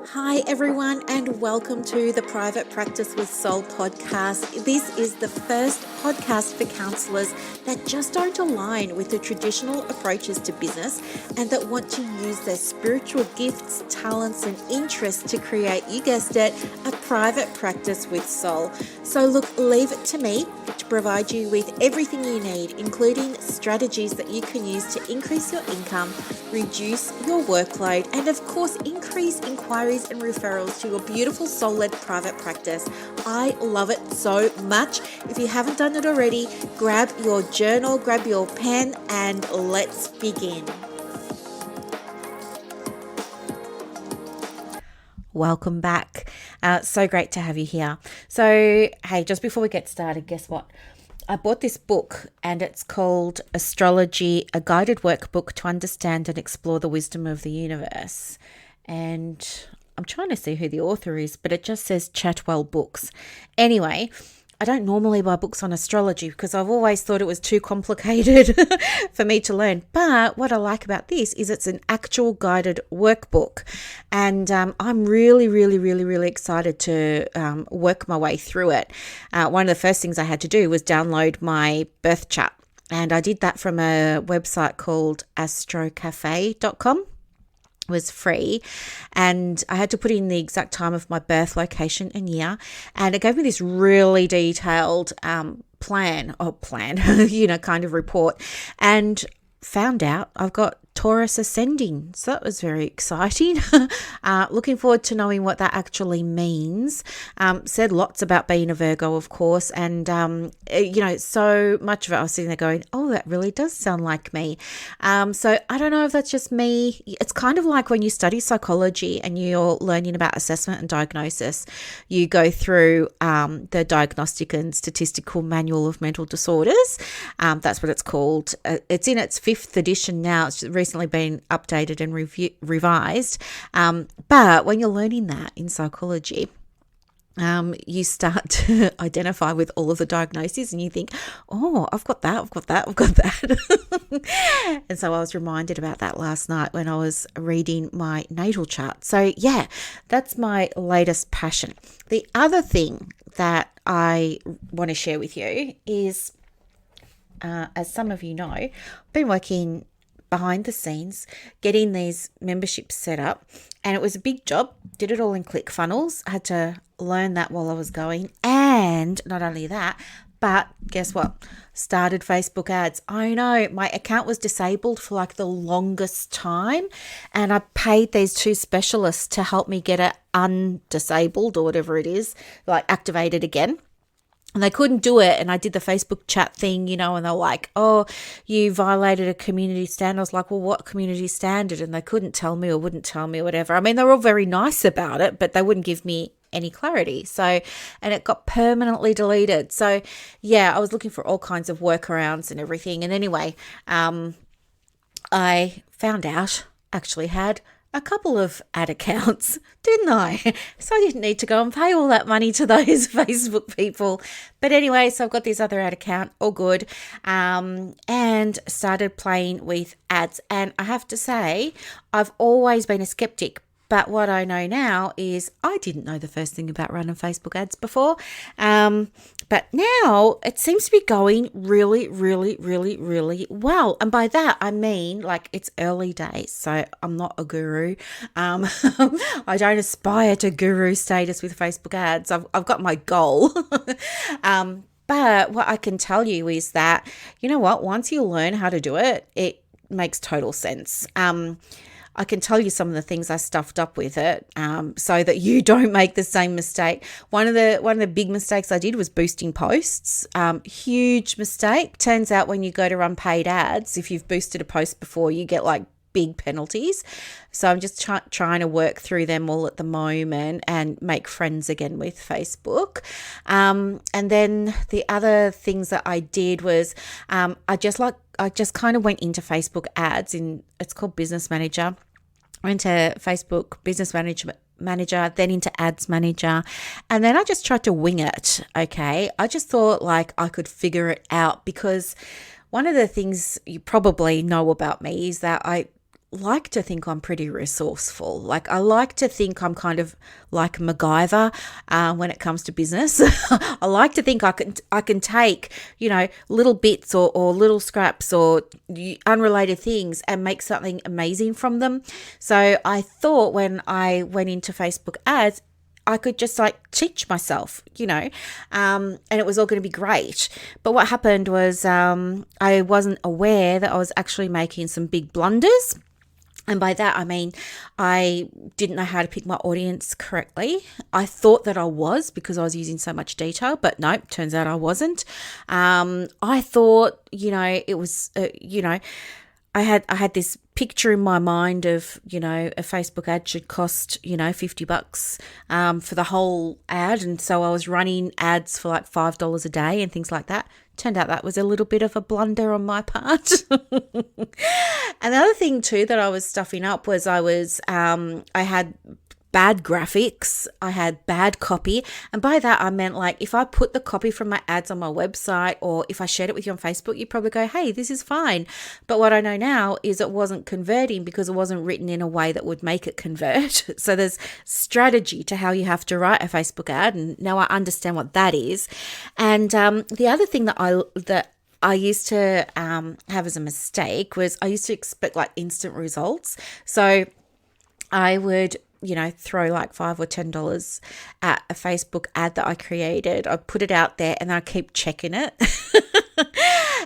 Hi, everyone, and welcome to the Private Practice with Soul podcast. This is the first podcast for counsellors that just don't align with the traditional approaches to business and that want to use their spiritual gifts, talents, and interests to create, you guessed it, a private practice with soul. So, look, leave it to me to provide you with everything you need, including strategies that you can use to increase your income, reduce your workload, and of course, increase inquiries and referrals to your beautiful soul-led private practice. I love it so much. If you haven't done it already, grab your journal, grab your pen, and let's begin. Welcome back. So great to have you here. So, hey, just before we get started, guess what? I bought this book and it's called Astrology, a guided workbook to understand and explore the wisdom of the universe. And I'm trying to see who the author is, but it just says Chatwell Books. Anyway, I don't normally buy books on astrology because I've always thought it was too complicated for me to learn. But what I like about this is it's an actual guided workbook. And I'm really excited to work my way through it. One of the first things I had to do was download my birth chart. And I did that from a website called astrocafe.com. Was free, and I had to put in the exact time of my birth, location and year, and it gave me this really detailed plan, kind of report, and found out I've got Taurus ascending, so that was very exciting. Looking forward to knowing what that actually means. Said lots about being a Virgo, of course, and so much of it I was sitting there going, oh, that really does sound like me. So I don't know if that's just me. It's kind of like when you study psychology and you're learning about assessment and diagnosis. You go through the Diagnostic and Statistical Manual of Mental Disorders. That's what it's called. It's in its 5th edition now. It's recently been updated and revised. But when you're learning that in psychology, you start to identify with all of the diagnoses and you think, oh, I've got that. And so I was reminded about that last night when I was reading my natal chart. So yeah, that's my latest passion. The other thing that I want to share with you is, as some of you know, I've been working behind the scenes, getting these memberships set up, and it was a big job. Did it all in ClickFunnels. I had to learn that while I was going, and not only that, but guess what? Started Facebook ads. I know my account was disabled for like the longest time, and I paid these 2 specialists to help me get it undisabled or whatever it is, like activated again. And they couldn't do it. And I did the Facebook chat thing, and they're like, oh, you violated a community standard. I was like, well, what community standard? And they couldn't tell me or wouldn't tell me or whatever. I mean, they were all very nice about it, but they wouldn't give me any clarity. So, and it got permanently deleted. So yeah, I was looking for all kinds of workarounds and everything. And anyway, I found out I actually had a couple of ad accounts, didn't I? So I didn't need to go and pay all that money to those Facebook people. But anyway, so I've got this other ad account, all good, and started playing with ads. And I have to say, I've always been a skeptic. But what I know now is I didn't know the first thing about running Facebook ads before. But now it seems to be going really well. And by that, I mean, like, it's early days. So I'm not a guru. I don't aspire to guru status with Facebook ads. I've got my goal. But what I can tell you is that, you know what, once you learn how to do it, it makes total sense. I can tell you some of the things I stuffed up with it, so that you don't make the same mistake. One of the big mistakes I did was boosting posts. Huge mistake. Turns out when you go to run paid ads, if you've boosted a post before, you get like big penalties. So I'm just trying to work through them all at the moment and make friends again with Facebook. And then the other things that I did was I just kind of went into Facebook ads it's called Business Manager. I went to Facebook Business Manager, then into Ads Manager, and then I just tried to wing it, okay? I just thought like I could figure it out because one of the things you probably know about me is that I like to think I'm pretty resourceful. Like, I like to think I'm kind of like MacGyver when it comes to business. I like to think I can take, little bits or little scraps or unrelated things and make something amazing from them. So I thought when I went into Facebook ads, I could just like teach myself, and it was all going to be great. But what happened was I wasn't aware that I was actually making some big blunders. And by that, I mean, I didn't know how to pick my audience correctly. I thought that I was because I was using so much detail, but no, turns out I wasn't. I thought, it was, I had this picture in my mind of, a Facebook ad should cost, $50 for the whole ad. And so I was running ads for like $5 a day and things like that. Turned out that was a little bit of a blunder on my part. And the other thing too that I was stuffing up was I had bad graphics, I had bad copy. And by that, I meant like if I put the copy from my ads on my website or if I shared it with you on Facebook, you'd probably go, hey, this is fine. But what I know now is it wasn't converting because it wasn't written in a way that would make it convert. So there's strategy to how you have to write a Facebook ad. And now I understand what that is. And the other thing that I used to have as a mistake was I used to expect like instant results. So I would throw like $5 or $10 at a Facebook ad that I created. I put it out there and I keep checking it.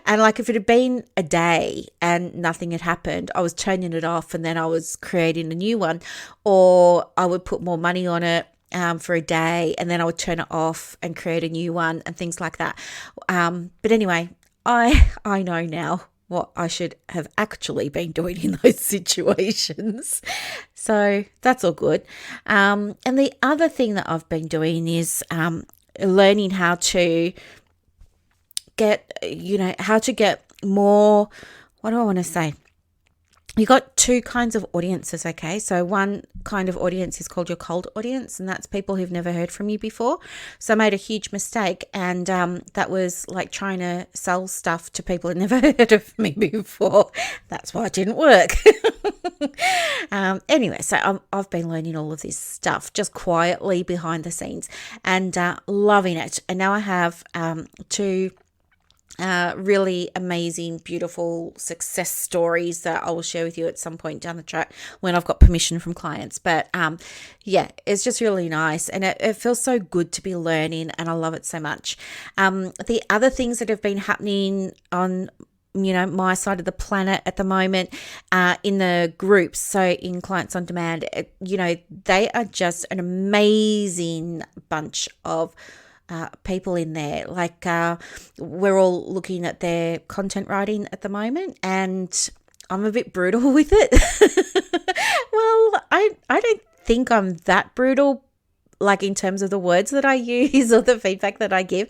And like if it had been a day and nothing had happened, I was turning it off and then I was creating a new one, or I would put more money on it for a day and then I would turn it off and create a new one and things like that. But anyway, I know now what I should have actually been doing in those situations. So that's all good. And the other thing that I've been doing is learning how to get more, what do I want to say? You got two kinds of audiences, okay? So one kind of audience is called your cold audience, and that's people who've never heard from you before. So I made a huge mistake, and that was like trying to sell stuff to people who'd never heard of me before. That's why it didn't work. Anyway, so I've been learning all of this stuff just quietly behind the scenes and loving it. And now I have two really amazing, beautiful success stories that I will share with you at some point down the track when I've got permission from clients. But it's just really nice, and it feels so good to be learning, and I love it so much. The other things that have been happening on my side of the planet at the moment in the groups, so in Clients on Demand, they are just an amazing bunch of people in there. Like we're all looking at their content writing at the moment, and I'm a bit brutal with it. Well, I don't think I'm that brutal, like in terms of the words that I use or the feedback that I give.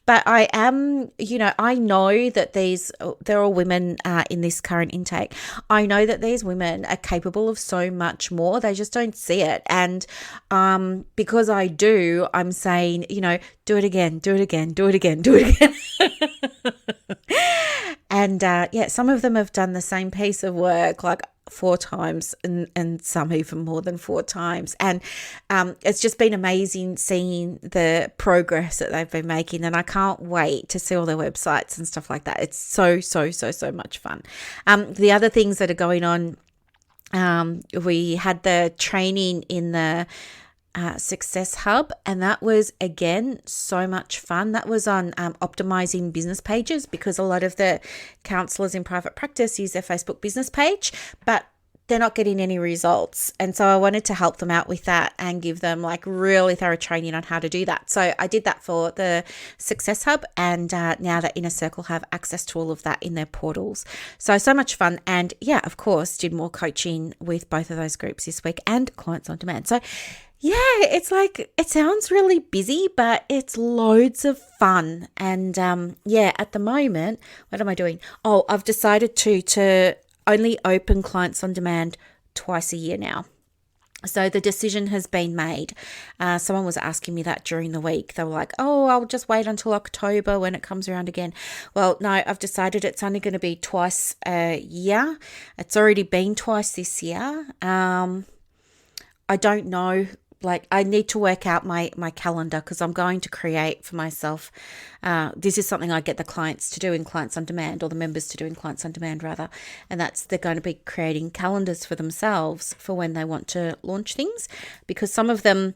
But I am, I know that there are women in this current intake. I know that these women are capable of so much more. They just don't see it. And because I do, I'm saying, do it again, do it again, do it again, do it again. And some of them have done the same piece of work like 4 times and some even more than 4 times. And it's just been amazing seeing the progress that they've been making. And I can't wait to see all their websites and stuff like that. It's so, so, so, so much fun. The other things that are going on, we had the training in the Success Hub, and that was again so much fun. That was on optimizing business pages, because a lot of the counsellors in private practice use their Facebook business page, but they're not getting any results. And so I wanted to help them out with that and give them like really thorough training on how to do that. So I did that for the Success Hub, and now that Inner Circle have access to all of that in their portals. So much fun. And of course, did more coaching with both of those groups this week and Clients on Demand. So it's like, it sounds really busy, but it's loads of fun. And at the moment, what am I doing? Oh, I've decided to only open Clients on Demand twice a year now. So the decision has been made. Someone was asking me that during the week. They were like, oh, I'll just wait until October when it comes around again. Well, no, I've decided it's only going to be twice a year. It's already been twice this year. I don't know. Like, I need to work out my calendar because I'm going to create for myself. This is something I get the clients to do in Clients on Demand, or the members to do in Clients on Demand rather. And that's, they're going to be creating calendars for themselves for when they want to launch things, because some of them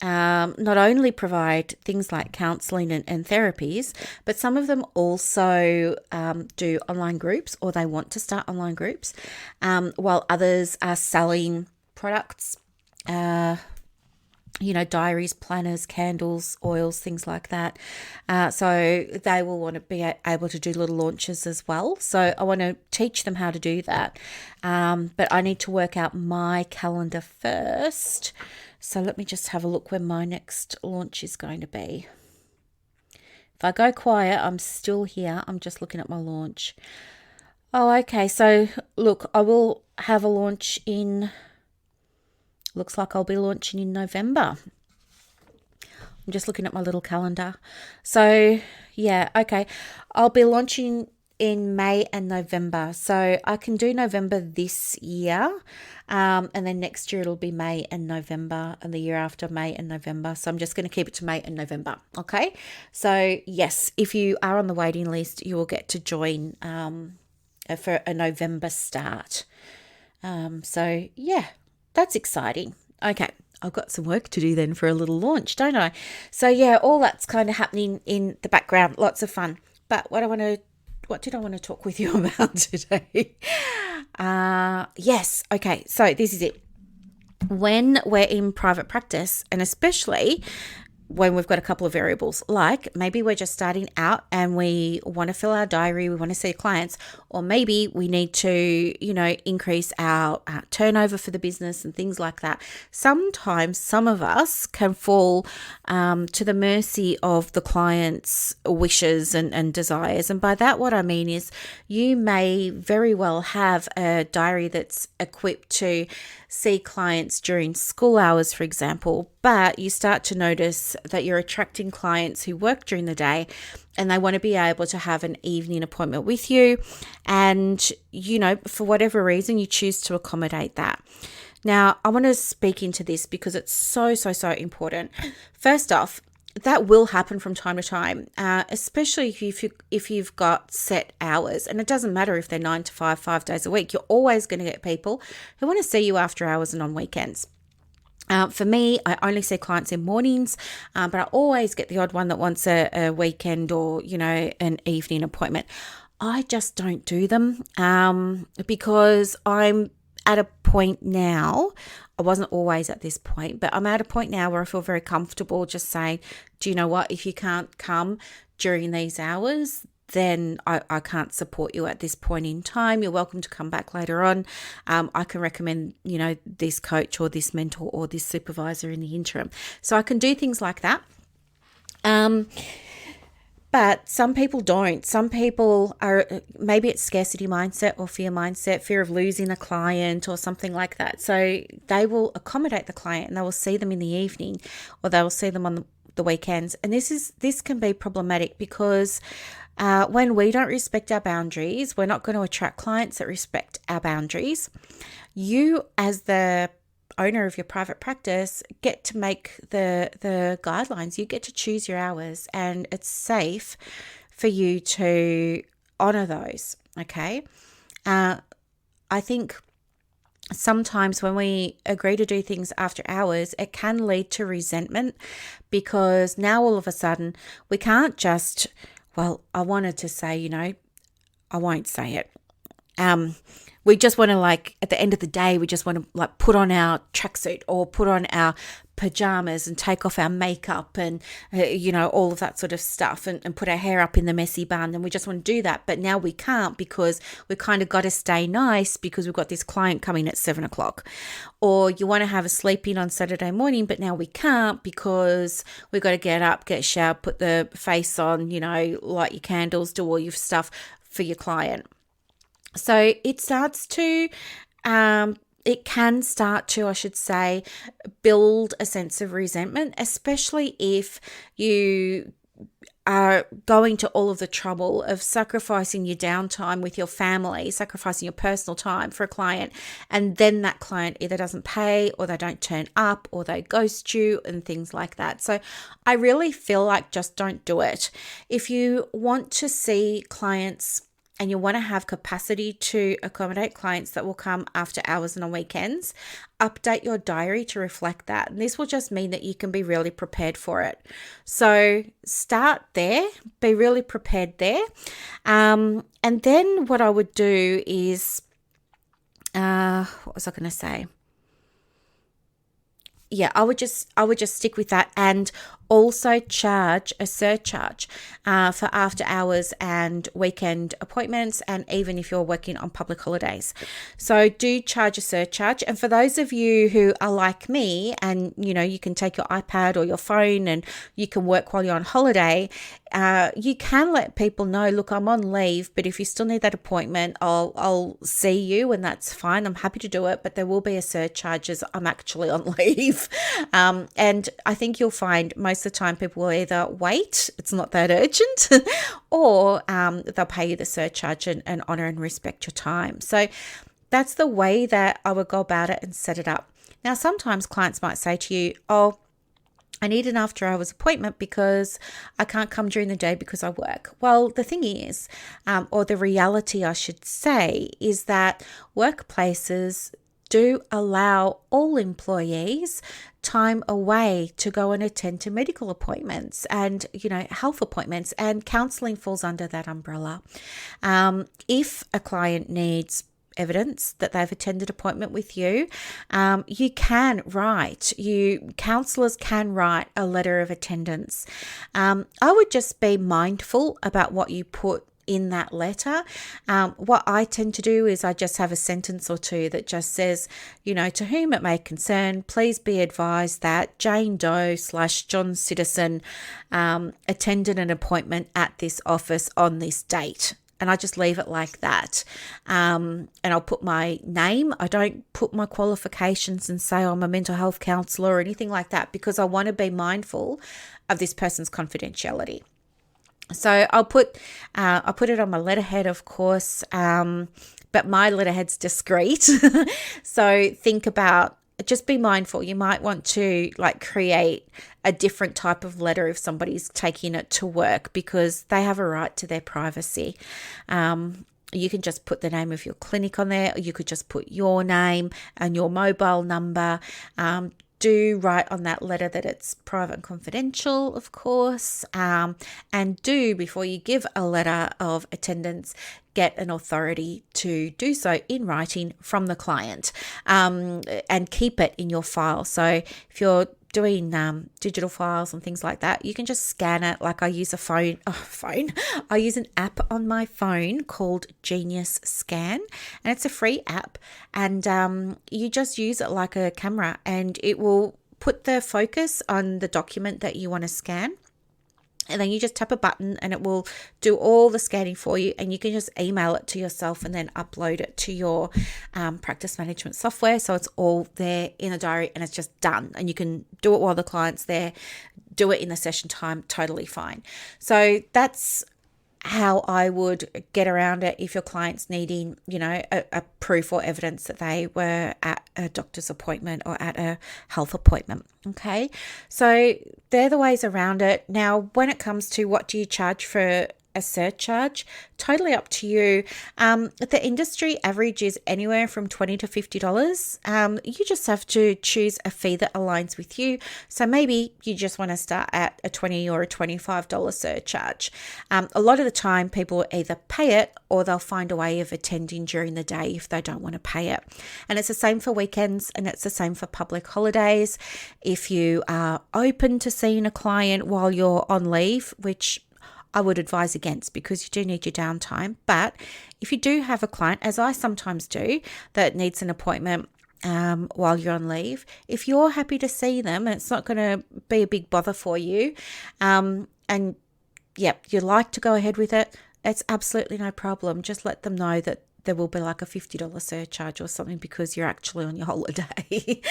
not only provide things like counselling and therapies, but some of them also do online groups, or they want to start online groups, while others are selling products, diaries, planners, candles, oils, things like that. So they will want to be able to do little launches as well. So I want to teach them how to do that. But I need to work out my calendar first. So let me just have a look when my next launch is going to be. If I go quiet, I'm still here. I'm just looking at my launch. Oh, okay. So look, I will have a launch in... Looks like I'll be launching in November. I'm just looking at my little calendar. So, yeah, okay. I'll be launching in May and November. So I can do November this year. And then next year it'll be May and November. And the year after, May and November. So I'm just going to keep it to May and November. Okay. So, yes, if you are on the waiting list, you will get to join for a November start. So, yeah. That's exciting. Okay, I've got some work to do then for a little launch, don't I? So yeah, all that's kind of happening in the background. Lots of fun. But what did I want to talk with you about today? Yes. Okay. So this is it. When we're in private practice, and especially when we've got a couple of variables, like maybe we're just starting out and we want to fill our diary, we want to see clients, or maybe we need to, increase our turnover for the business and things like that. Sometimes some of us can fall to the mercy of the client's wishes and desires. And by that, what I mean is you may very well have a diary that's equipped to see clients during school hours, for example, but you start to notice that you're attracting clients who work during the day and they want to be able to have an evening appointment with you. And, for whatever reason, you choose to accommodate that. Now, I want to speak into this because it's so, so, so important. First off, that will happen from time to time, especially if you've got set hours. And it doesn't matter if they're 9 to 5, 5 days a week. You're always going to get people who want to see you after hours and on weekends. For me, I only see clients in mornings, but I always get the odd one that wants a weekend or, an evening appointment. I just don't do them because I'm at a point now. I wasn't always at this point, but I'm at a point now where I feel very comfortable just saying, do you know what? If you can't come during these hours, then I can't support you at this point in time. You're welcome to come back later on. I can recommend, this coach or this mentor or this supervisor in the interim. So I can do things like that. But some people don't. Some people are, maybe it's scarcity mindset or fear mindset, fear of losing a client or something like that. So they will accommodate the client and they will see them in the evening or they will see them on the weekends. And this can be problematic because when we don't respect our boundaries, we're not going to attract clients that respect our boundaries. You, as the owner of your private practice, get to make the guidelines. You get to choose your hours, and it's safe for you to honor those. Okay. I think sometimes when we agree to do things after hours, it can lead to resentment because now all of a sudden we can't just, well, I wanted to say, I won't say it. We just want to at the end of the day, we just want to put on our tracksuit or put on our pajamas and take off our makeup and, all of that sort of stuff and put our hair up in the messy bun. And we just want to do that. But now we can't because we kind of got to stay nice because we've got this client coming at 7:00. Or you want to have a sleep in on Saturday morning, but now we can't because we've got to get up, get showered, put the face on, light your candles, do all your stuff for your client. So it starts to it can start to, I should say, build a sense of resentment, especially if you are going to all of the trouble of sacrificing your downtime with your family, sacrificing your personal time for a client, and then that client either doesn't pay or they don't turn up or they ghost you and things like that. So I really feel like just don't do it. If you want to see clients and you want to have capacity to accommodate clients that will come after hours and on weekends, update your diary to reflect that. And this will just mean that you can be really prepared for it. So start there, be really prepared there. And then what I would do is, what was I going to say? Yeah, I would just stick with that, and also charge a surcharge for after hours and weekend appointments, and even if you're working on public holidays. So do charge a surcharge. And for those of you who are like me and you can take your iPad or your phone and you can work while you're on holiday, you can let people know, look, I'm on leave, but if you still need that appointment, I'll see you, and that's fine. I'm happy to do it, but there will be a surcharge as I'm actually on leave. And I think you'll find most of the time people will either wait, it's not that urgent, or they'll pay you the surcharge and honour and respect your time. So that's the way that I would go about it and set it up. Now, sometimes clients might say to you, oh, I need an after hours appointment because I can't come during the day because I work. Well, the thing is, or the reality I should say, is that workplaces do allow all employees time away to go and attend to medical appointments and, health appointments, and counselling falls under that umbrella. If a client needs evidence that they've attended appointment with you, counsellors can write a letter of attendance. I would just be mindful about what you put in that letter. What I tend to do is I just have a sentence or two that just says, to whom it may concern, please be advised that Jane Doe / John Citizen attended an appointment at this office on this date. And I just leave it like that. And I'll put my name. I don't put my qualifications and say I'm a mental health counsellor or anything like that, because I want to be mindful of this person's confidentiality. So I'll put it on my letterhead, of course, but my letterhead's discreet. So just be mindful. You might want to create a different type of letter if somebody's taking it to work, because they have a right to their privacy. You can just put the name of your clinic on there, or you could just put your name and your mobile number. Do write on that letter that it's private and confidential, of course, and do, before you give a letter of attendance, get an authority to do so in writing from the client, and keep it in your file. So if you're doing digital files and things like that, you can just scan it. Like I use I use an app on my phone called Genius Scan, and it's a free app, and you just use it like a camera, and it will put the focus on the document that you want to scan. And then you just tap a button and it will do all the scanning for you, and you can just email it to yourself and then upload it to your practice management software. So it's all there in a diary and it's just done, and you can do it while the client's there, do it in the session time, totally fine. So that's how I would get around it if your client's needing, a proof or evidence that they were at a doctor's appointment or at a health appointment. Okay, so they're the ways around it. Now, when it comes to what do you charge for a surcharge, totally up to you. The industry average is anywhere from $20 to $50. You just have to choose a fee that aligns with you. So maybe you just want to start at a $20 or a $25 surcharge. A lot of the time people either pay it or they'll find a way of attending during the day if they don't want to pay it. And it's the same for weekends, and it's the same for public holidays. If you are open to seeing a client while you're on leave, which I would advise against, because you do need your downtime. But if you do have a client, as I sometimes do, that needs an appointment while you're on leave, if you're happy to see them and it's not going to be a big bother for you, and you like to go ahead with it, it's absolutely no problem. Just let them know that there will be like a $50 surcharge or something because you're actually on your holiday.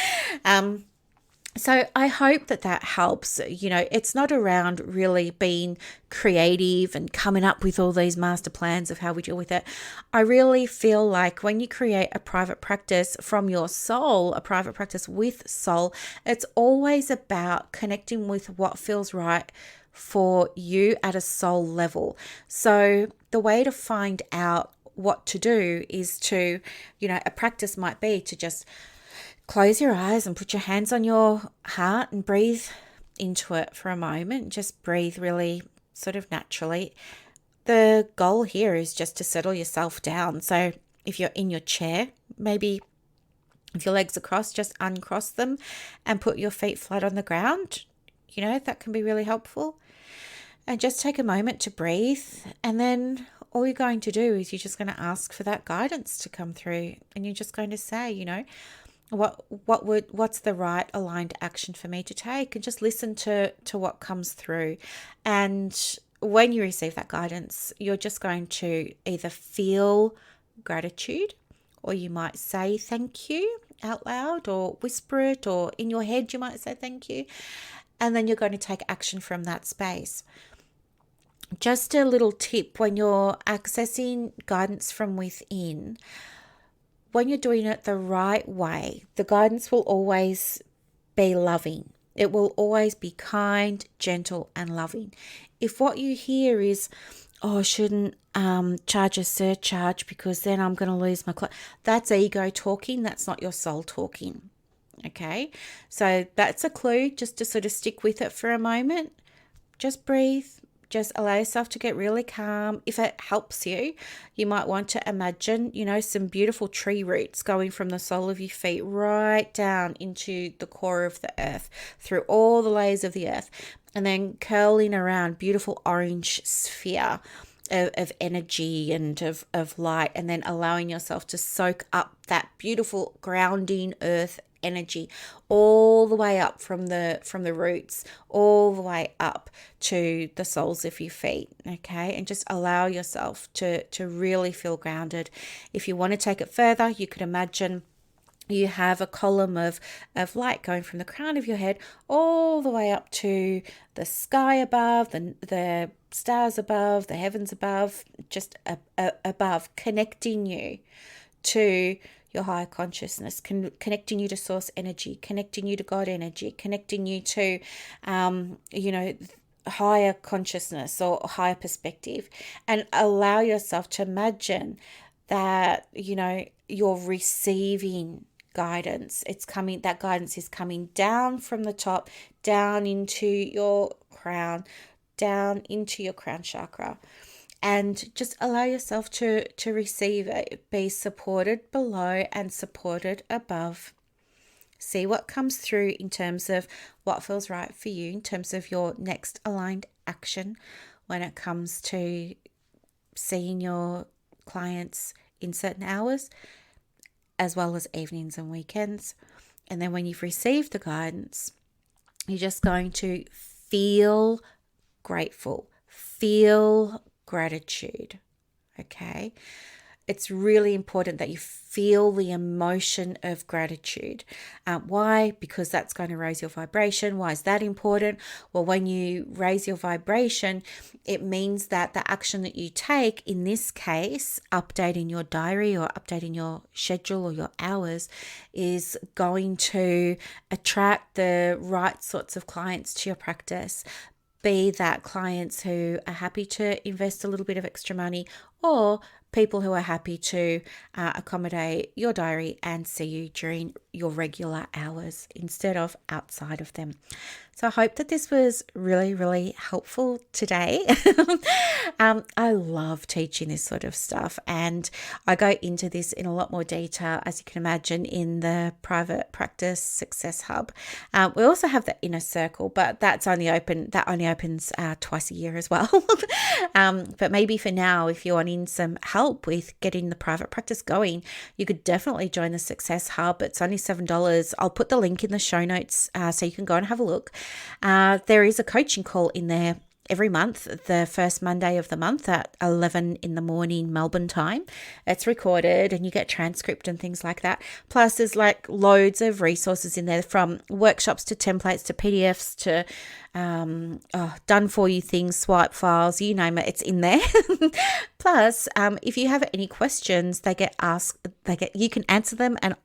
So I hope that helps. It's not around really being creative and coming up with all these master plans of how we deal with it. I really feel like when you create a private practice from your soul, a private practice with soul, it's always about connecting with what feels right for you at a soul level. So the way to find out what to do is to, a practice might be to just close your eyes and put your hands on your heart and breathe into it for a moment. Just breathe really sort of naturally. The goal here is just to settle yourself down. So if you're in your chair, maybe if your legs are crossed, just uncross them and put your feet flat on the ground. That can be really helpful. And just take a moment to breathe. And then all you're going to do is you're just going to ask for that guidance to come through. And you're just going to say, what's the right aligned action for me to take, and just listen to what comes through. And when you receive that guidance, you're just going to either feel gratitude, or you might say thank you out loud, or whisper it, or in your head you might say thank you, and then you're going to take action from that space. Just a little tip: when you're accessing guidance from within, when you're doing it the right way, the guidance will always be loving. It will always be kind, gentle, and loving. If what you hear is, I shouldn't charge a surcharge because then I'm going to lose my client, that's ego talking. That's not your soul talking. Okay, so that's a clue just to sort of stick with it for a moment. Just breathe. Just allow yourself to get really calm. If it helps you, you might want to imagine, some beautiful tree roots going from the sole of your feet right down into the core of the earth, through all the layers of the earth, and then curling around beautiful orange sphere of energy and of light, and then allowing yourself to soak up that beautiful grounding earth energy all the way up from the roots, all the way up to the soles of your feet. Okay, and just allow yourself to really feel grounded. If you want to take it further, you could imagine you have a column of light going from the crown of your head all the way up to the sky above, the stars above, the heavens above, just above, connecting you to your higher consciousness, connecting you to source energy, connecting you to God energy, connecting you to, higher consciousness or higher perspective, and allow yourself to imagine that, you're receiving guidance. That guidance is coming down from the top, down into your crown, down into your crown chakra. And just allow yourself to receive it. Be supported below and supported above. See what comes through in terms of what feels right for you, in terms of your next aligned action when it comes to seeing your clients in certain hours, as well as evenings and weekends. And then when you've received the guidance, you're just going to feel grateful, feel gratitude. Okay, it's really important that you feel the emotion of gratitude. Why? Because that's going to raise your vibration. Why is that important? Well, when you raise your vibration, it means that the action that you take, in this case, updating your diary or updating your schedule or your hours, is going to attract the right sorts of clients to your practice. Be that clients who are happy to invest a little bit of extra money, or people who are happy to accommodate your diary and see you during your regular hours instead of outside of them. So I hope that this was really, really helpful today. I love teaching this sort of stuff, and I go into this in a lot more detail, as you can imagine, in the Private Practice Success Hub. We also have the Inner Circle, but that only opens twice a year as well. But maybe for now, if you're wanting some help with getting the private practice going, you could definitely join the Success Hub. It's only $7. I'll put the link in the show notes so you can go and have a look. There is a coaching call in there every month, the first Monday of the month at 11 in the morning Melbourne time. It's recorded and you get transcript and things like that. Plus there's like loads of resources in there, from workshops to templates to PDFs to done for you things, swipe files, you name it, it's in there. Plus, if you have any questions, you can answer them, and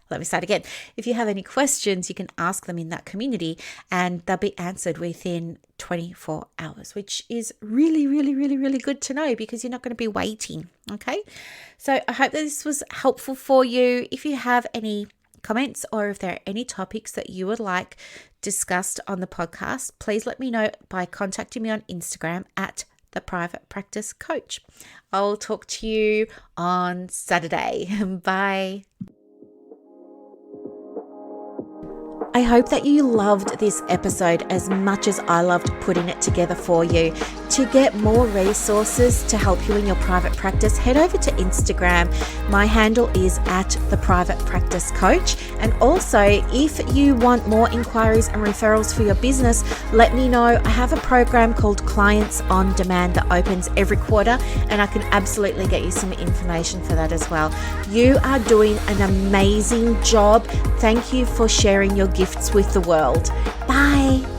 let me start again. If you have any questions, you can ask them in that community and they'll be answered within 24 hours, which is really, really, really, really good to know, because you're not going to be waiting. Okay. So I hope that this was helpful for you. If you have any comments, or if there are any topics that you would like discussed on the podcast, please let me know by contacting me on Instagram at The Private Practice Coach. I'll talk to you on Saturday. Bye. I hope that you loved this episode as much as I loved putting it together for you. To get more resources to help you in your private practice, head over to Instagram. My handle is at The Private Practice Coach. And also, if you want more inquiries and referrals for your business, let me know. I have a program called Clients on Demand that opens every quarter, and I can absolutely get you some information for that as well. You are doing an amazing job. Thank you for sharing your gifts with the world. Bye.